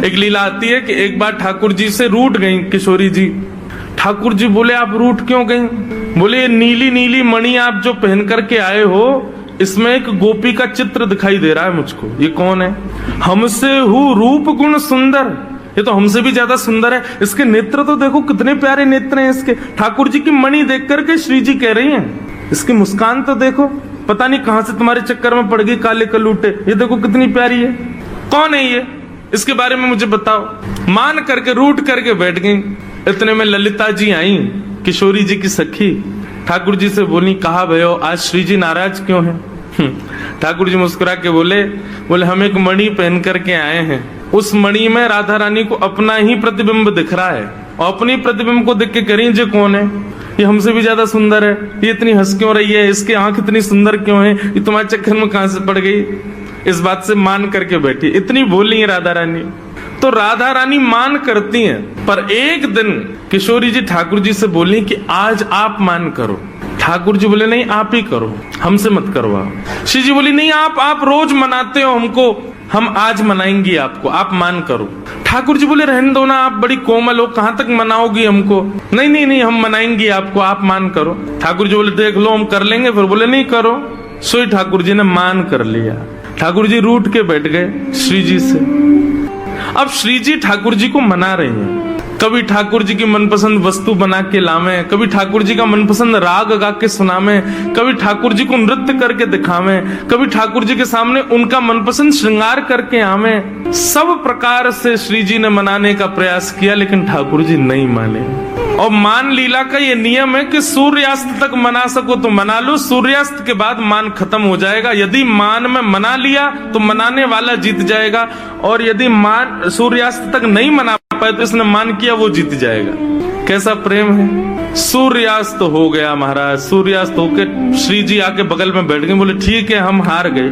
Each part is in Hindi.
एक लीला आती है कि एक बार ठाकुर जी से रूठ गई किशोरी जी। ठाकुर जी बोले आप रूठ क्यों गई? बोले ये नीली नीली मणि आप जो पहन करके आए हो, इसमें एक गोपी का चित्र दिखाई दे रहा है मुझको। ये कौन है? हमसे हूँ रूप गुण सुंदर, ये तो हमसे भी ज्यादा सुंदर है। इसके नेत्र तो देखो कितने प्यारे नेत्र हैं इसके। ठाकुर जी की मणि देख करके श्री जी कह रही हैं, इसकी मुस्कान तो देखो, पता नहीं कहां से तुम्हारे चक्कर में पड़ गई काले कलूटे, ये देखो कितनी प्यारी है। कौन है ये? इसके बारे में मुझे बताओ। मान करके रूठ करके बैठ गई। इतने में ललिता जी आई, किशोरी जी की सखी। ठाकुर जी से बोली, कहा भयो आज श्री जी नाराज क्यों हैं? ठाकुर जी मुस्कुरा के बोले हम एक मणि पहन करके आए हैं, उस मणि में राधा रानी को अपना ही प्रतिबिंब दिख रहा है, और अपनी प्रतिबिंब को देख के करी जे कौन है? ये हमसे भी ज्यादा सुंदर है, ये इतनी हंस क्यों रही है, इसकी आंख इतनी सुंदर क्यों है, ये तुम्हारे चक्कर में कहां से पड़ गई? इस बात से मान करके बैठी। इतनी बोली है राधा रानी, तो राधा रानी मान करती हैं। पर एक दिन किशोरी जी ठाकुर जी से बोली कि आज आप मान करो। ठाकुर जी बोले नहीं आप ही करो, हमसे मत करवाओ। श्री जी बोली नहीं आप रोज मनाते हो हमको, हम आज मनाएंगे आपको, आप मान करो। ठाकुर जी बोले रहने दो ना, आप बड़ी कोमल हो, कहां तक मनाओगी हमको? नहीं हम मनाएंगे आपको, आप मान करो। ठाकुर जी बोले देख लो हम कर लेंगे। फिर बोले नहीं करो। सोई ठाकुर जी ने मान कर लिया। ठाकुर जी रूठ के बैठ गए श्री जी से। अब श्री जी ठाकुर जी को मना रहे हैं। कभी ठाकुर जी की मनपसंद वस्तु बना के लावे, कभी ठाकुर जी का मनपसंद राग गा के सुनावे, कभी ठाकुर जी को नृत्य करके दिखावे, कभी ठाकुर जी के सामने उनका मनपसंद श्रृंगार करके आवे। सब प्रकार से श्री जी ने मनाने का प्रयास किया, लेकिन ठाकुर जी नहीं माने। और मान लीला का ये नियम है कि सूर्यास्त तक मना सको तो मना लो, सूर्यास्त के बाद मान खत्म हो जाएगा। यदि मान में मना लिया तो मनाने वाला जीत जाएगा, और यदि मान सूर्यास्त तक नहीं मना पाए तो इसने मान किया वो जीत जाएगा। कैसा प्रेम है। सूर्यास्त हो गया महाराज, सूर्यास्त होके श्री जी आके बगल में बैठ गए। बोले ठीक है हम हार गए,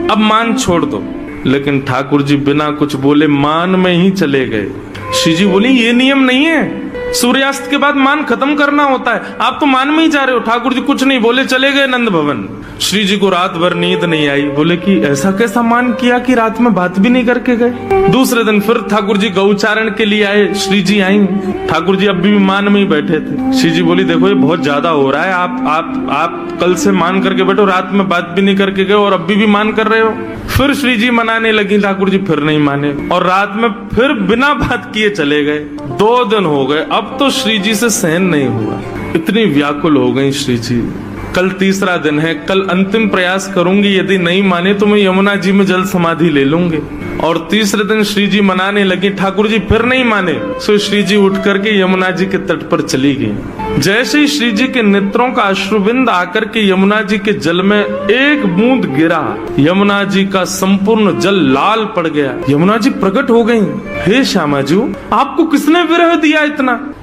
अब मान छोड़ दो। लेकिन ठाकुर जी बिना कुछ बोले मान में ही चले गए। श्री जी बोली ये नियम नहीं है, सूर्यास्त के बाद मान खत्म करना होता है, आप तो मान में ही जा रहे हो। ठाकुर जी कुछ नहीं बोले, चले गए नंद भवन। श्री जी को रात भर नींद नहीं आई। बोले कि ऐसा कैसा मान किया कि रात में बात भी नहीं करके गए। दूसरे दिन फिर ठाकुर जी गौचारण के लिए आए। श्री जी आई, ठाकुर जी अब भी मान में ही बैठे थे। श्री जी बोली देखो ये बहुत ज्यादा हो रहा है, आप कल से मान करके बैठो, रात में बात भी नहीं करके गए और अभी भी मान कर रहे हो। फिर श्री जी मनाने लगी, ठाकुर जी फिर नहीं माने, और रात में फिर बिना बात किए चले गए। 2 दिन हो गए, अब तो श्री जी से सहन नहीं हुआ, इतनी व्याकुल हो गई श्री जी। कल तीसरा दिन है, कल अंतिम प्रयास करूंगी, यदि नहीं माने तो मैं यमुना जी में जल समाधि ले लूंगी। और तीसरे दिन श्री जी मनाने लगी, ठाकुर जी फिर नहीं माने। सो श्री जी उठ करके यमुना जी के तट पर चली गई। जैसे ही श्री जी के नेत्रों का अश्रुबिंद आकर के यमुना जी के जल में एक बूंद गिरा, यमुना जी का संपूर्ण जल लाल पड़ गया। यमुना जी प्रकट हो गई। हे श्यामा जी, आपको किसने विरह दिया?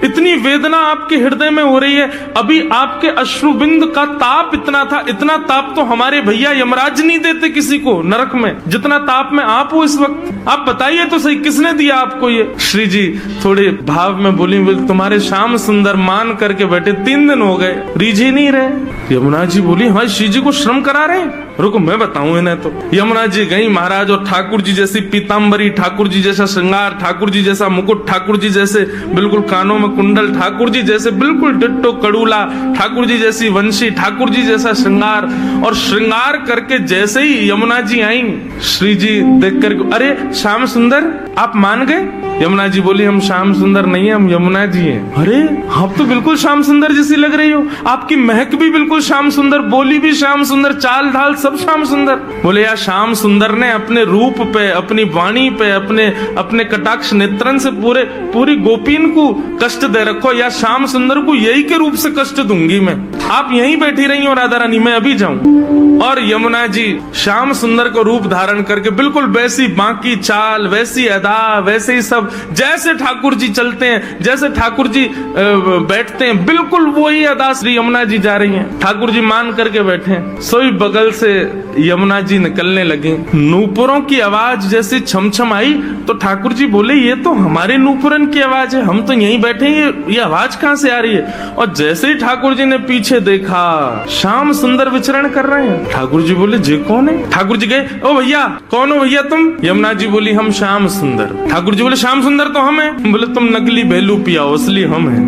इतनी वेदना आपके हृदय में हो रही है। अभी आपके अश्रुबिंद का ताप इतना था, इतना ताप तो हमारे भैया यमराज नहीं देते किसी को नरक में, जितना ताप में आप हो इस वक्त। आप बताइए तो सही, किसने दिया आपको ये? श्री जी थोड़े भाव में बोली तुम्हारे श्याम सुंदर मान करके बैठे 3 दिन हो गए, रीझ ही नहीं रहे। यमुना जी बोली हाँ श्री जी को श्रम करा रहे हैं, रुको मैं बताऊं इन्हें। तो यमुना जी गई महाराज, और ठाकुर जी जैसी पीताम्बरी, ठाकुर जी जैसा श्रृंगार, ठाकुर जी जैसा मुकुट, ठाकुर जी जैसे बिल्कुल कानों में कुंडल, ठाकुर जी जैसे बिल्कुल डिट्टो कड़ूला, ठाकुर जी जैसी वंशी, ठाकुर जी जैसा श्रृंगार। और श्रृंगार करके जैसे ही यमुना जी आई, श्री जी देख कर अरे श्याम सुंदर आप मान गए? यमुना जी बोली हम श्याम सुंदर नहीं है, हम यमुना जी हैं। अरे आप तो बिल्कुल श्याम सुंदर जैसी लग रही हो, आपकी महक भी बिल्कुल श्याम सुंदर, बोली भी श्याम सुंदर, चाल ढाल सब श्याम सुंदर। बोले यार श्याम सुंदर ने अपने रूप पे, अपनी वाणी पे, अपने कटाक्ष नेत्रन से पूरी गोपीन को कष्ट दे रखो, या श्याम सुंदर को यही के रूप से कष्ट दूंगी मैं। आप यहीं बैठी रही हो राधा रानी, मैं अभी जाऊं। और यमुना जी श्याम सुंदर को रूप धारण करके बिल्कुल वैसी बाकी चाल, वैसी अदा, वैसे ही सब, जैसे ठाकुर जी चलते हैं, जैसे ठाकुर जी बैठते हैं, बिल्कुल वही अदा श्री यमुना जी जा रही हैं। ठाकुर जी मान करके बैठे हैं। सोई बगल से यमुना जी निकलने लगी। नूपुरों की आवाज जैसे छमछम आई तो ठाकुर जी बोले ये तो हमारे नूपुरन की आवाज है, हम तो यहीं बैठे हैं, ये आवाज कहाँ से आ रही है। और जैसे ही ठाकुर जी ने पीछे देखा श्याम सुंदर विचरण कर रहे हैं। ठाकुर जी बोले जी कौन है। ठाकुर जी गए, ओ भैया कौन हो भैया तुम। यमुना जी बोली हम श्याम सुंदर। ठाकुर जी बोले श्याम सुंदर तो हम हैं। बोले तुम नकली भेलू पिया असली हम हैं।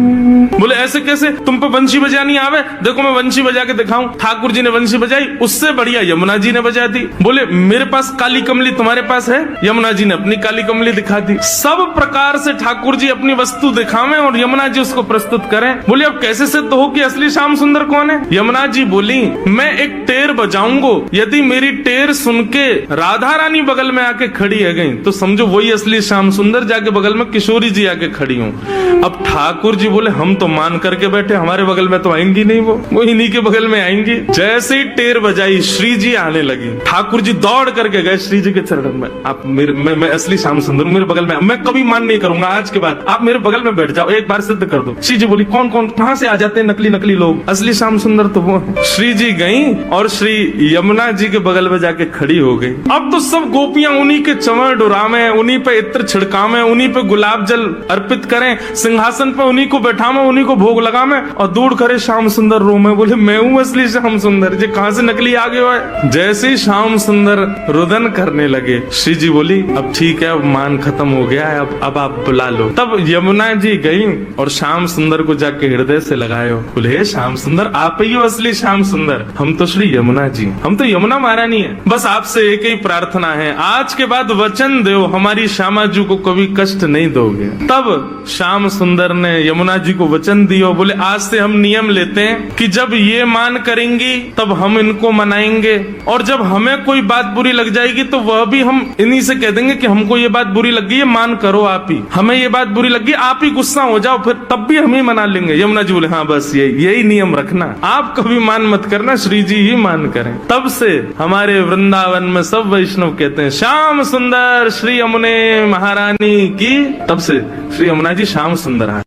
बोले ऐसे कैसे, तुम पे वंशी बजानी आवे, देखो मैं वंशी बजा के दिखाऊं। ठाकुर जी ने वंशी बजाई, उससे बढ़िया यमुना जी ने बजा दी। बोले मेरे पास काली कमली तुम्हारे पास है। यमुना जी ने अपनी काली कमली दिखा दी। सब प्रकार से ठाकुर जी अपनी वस्तु दिखावें और यमुना जी उसको प्रस्तुत करें। बोले अब कैसे सिद्ध हो कि असली श्याम सुंदर कौन है। यमुना जी बोली मैं एक टेर बजाऊंगो, यदि मेरी टेर सुन के राधा रानी बगल में आके खड़ी है गई तो समझो वही असली श्याम सुंदर, जाके बगल में किशोरी जी आके खड़ी हूँ। अब ठाकुर जी बोले हम तो मान करके बैठे, हमारे बगल में तो आएंगी नहीं, वो इन्हीं के बगल में आएंगी। जैसे ही टेर बजाई श्री जी आने लगी। ठाकुर जी दौड़ करके गए श्री जी के चरणों में, आप मैं असली श्याम सुंदर मेरे बगल में, मैं कभी मान नहीं करूंगा, आज के बाद आप मेरे बगल में बैठ जाओ, एक बार सिद्ध कर दो। श्री जी बोली कौन कौन कहां से आ जाते हैं नकली नकली लोग, असली श्याम सुंदर तो वो है। श्री जी गई और श्री यमुना जी के बगल में जाके खड़ी हो गई। अब तो सब गोपियां उन्हीं के चंवर डुरावे, उन्हीं पे इत्र छिड़कावे, उन्हीं पे गुलाब जल अर्पित करें, सिंहासन पे उन्हीं को बैठावे, उन्हीं को भोग लगावे और दूर करे श्याम सुंदर रो में। बोले मैं हूँ असली श्याम सुंदर, जे कहां से नकली आ गए हो। जैसे ही श्याम सुंदर रुदन करने लगे श्री जी बोली अब ठीक है, अब मान खत्म हो गया है, अब आप बुला लो। तब यमुना जी गई और श्याम सुंदर को जाके हृदय से लगाए। बोले श्याम सुंदर आप ही हो असली श्याम सुंदर, हम तो श्री यमुना जी, हम तो यमुना महारानी है। बस आपसे एक ही प्रार्थना है, आज के बाद वचन दो हमारी श्यामा जी को कभी कष्ट नहीं दोगे। तब श्याम सुंदर ने यमुना जी को वचन दिया। बोले आज से हम नियम लेते हैं कि जब ये मान करेंगी तब हम इनको मनाएंगे, और जब हमें कोई बात बुरी लग जाएगी तो वह भी हम इन्हीं से कह देंगे कि हमको ये बात बुरी लग गई है, मान करो आप ही, हमें ये बात बुरी लग गई, आप ही गुस्सा हो जाओ, फिर तब भी हम ही मना लेंगे। यमुना जी बोले हाँ बस यही नियम रखना, आप कभी मान मत करना, श्री जी ही मान करें। तब से हमारे वृंदावन में सब वैष्णव कहते हैं श्याम सुंदर श्री यमुने महारानी की। तब से श्री यमुना जी श्याम सुंदर है।